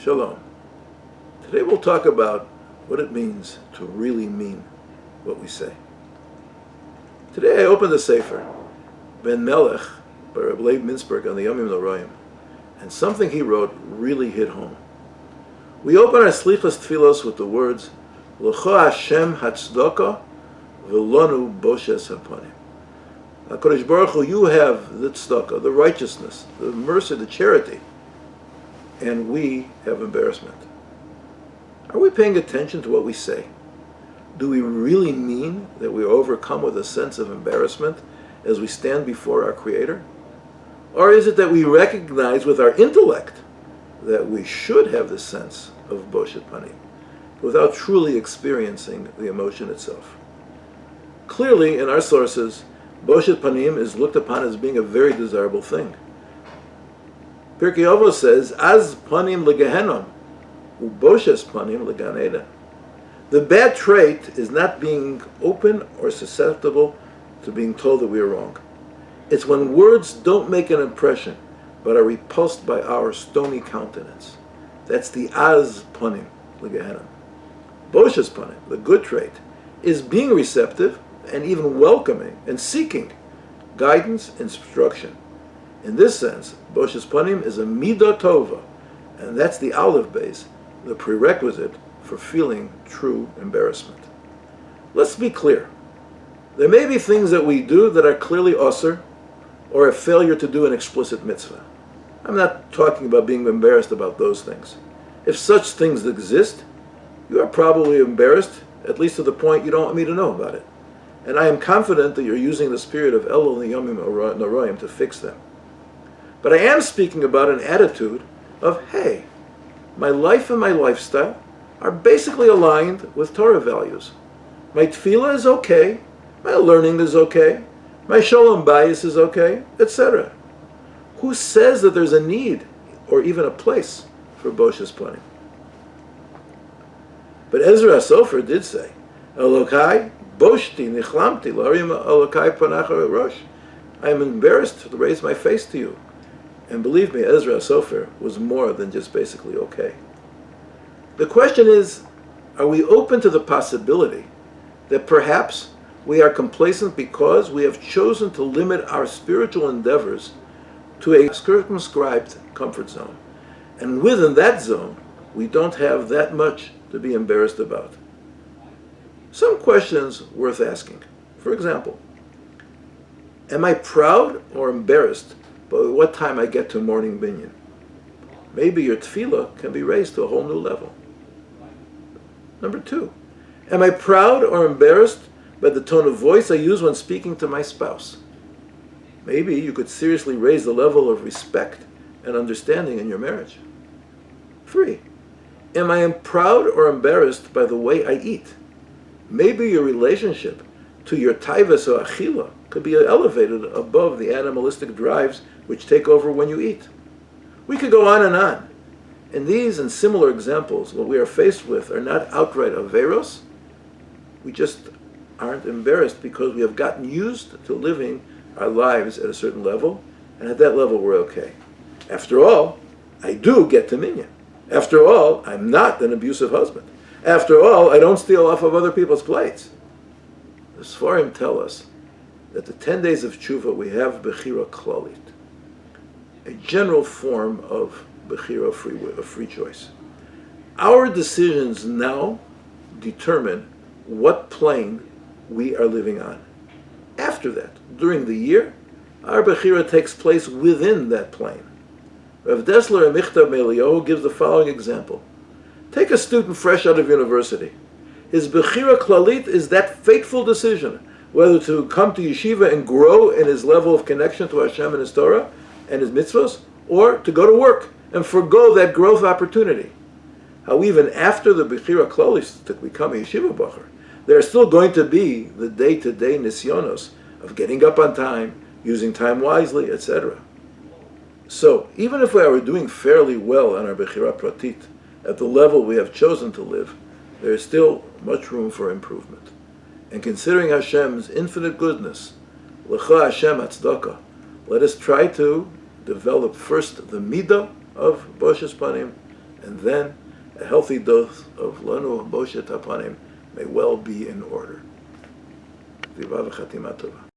Shalom. Today we'll talk about what it means to really mean what we say. Today I opened the Sefer, Ben Melech, by Rabbi Mintzberg on the Yomim Noraim, and something he wrote really hit home. We open our Slichas Tfilos with the words, L'cho Hashem Hatzdaka V'lonu Boshes Hapanim. HaKadosh Baruch Hu, you have the tzedakah, the righteousness, the mercy, the charity, and we have embarrassment. Are we paying attention to what we say? Do we really mean that we are overcome with a sense of embarrassment as we stand before our Creator? Or is it that we recognize with our intellect that we should have this sense of Boshet Panim without truly experiencing the emotion itself? Clearly, in our sources, Boshet Panim is looked upon as being a very desirable thing. Pirkei Avos says, Az Panim leGehenom, Uboshes Panim leGan Eden. The bad trait is not being open or susceptible to being told that we are wrong. It's when words don't make an impression, but are repulsed by our stony countenance. That's the Az Panim leGehenom. Boshes Panim, the good trait, is being receptive and even welcoming and seeking guidance, instruction. In this sense, Boshes Panim is a midah tova, and that's the olive base, the prerequisite for feeling true embarrassment. Let's be clear. There may be things that we do that are clearly osur, or a failure to do an explicit mitzvah. I'm not talking about being embarrassed about those things. If such things exist, you are probably embarrassed, at least to the point you don't want me to know about it. And I am confident that you're using the spirit of Elul Yomim Noraim to fix them. But I am speaking about an attitude of, hey, my life and my lifestyle are basically aligned with Torah values. My tefillah is okay, my learning is okay, my shalom bayis is okay, etc. Who says that there's a need or even a place for Boshes Panim? But Ezra HaSofer did say, Elokai boshti nichlamti larim Elokai panach rosh. I am embarrassed to raise my face to you. And believe me, Ezra HaSofer was more than just basically okay. The question is, are we open to the possibility that perhaps we are complacent because we have chosen to limit our spiritual endeavors to a circumscribed comfort zone? And within that zone, we don't have that much to be embarrassed about. Some questions worth asking. For example, am I proud or embarrassed by what time I get to morning binyan? Maybe your tefillah can be raised to a whole new level. Number 2, am I proud or embarrassed by the tone of voice I use when speaking to my spouse? Maybe you could seriously raise the level of respect and understanding in your marriage. 3, am I proud or embarrassed by the way I eat? Maybe your relationship to your taivas or achila could be elevated above the animalistic drives which take over when you eat. We could go on and on. In these and similar examples, what we are faced with are not outright averos. We just aren't embarrassed because we have gotten used to living our lives at a certain level, and at that level we're okay. After all, I do get to minyan. After all, I'm not an abusive husband. After all, I don't steal off of other people's plates. The Sfarim tell us that the 10 days of tshuva we have bechira klalit, a general form of bechira, of free choice. Our decisions now determine what plane we are living on. After that, during the year, our bechira takes place within that plane. Rav Dessler and Michtav Me'Eliyahu gives the following example. Take a student fresh out of university. His bechira klalit is that fateful decision whether to come to yeshiva and grow in his level of connection to Hashem and His Torah and His mitzvos, or to go to work and forgo that growth opportunity. How even after the bechira klalit to become a yeshiva bacher, there are still going to be the day-to-day nisyonos of getting up on time, using time wisely, etc. So, even if we are doing fairly well on our bechira pratit, at the level we have chosen to live, there is still much room for improvement. And considering Hashem's infinite goodness, L'cha Hashem Hatzdaka, let us try to develop first the midah of Boshes Panim, And then a healthy dose of Lanu Moshe Tapanim may well be in order. Viva v'chatima tova.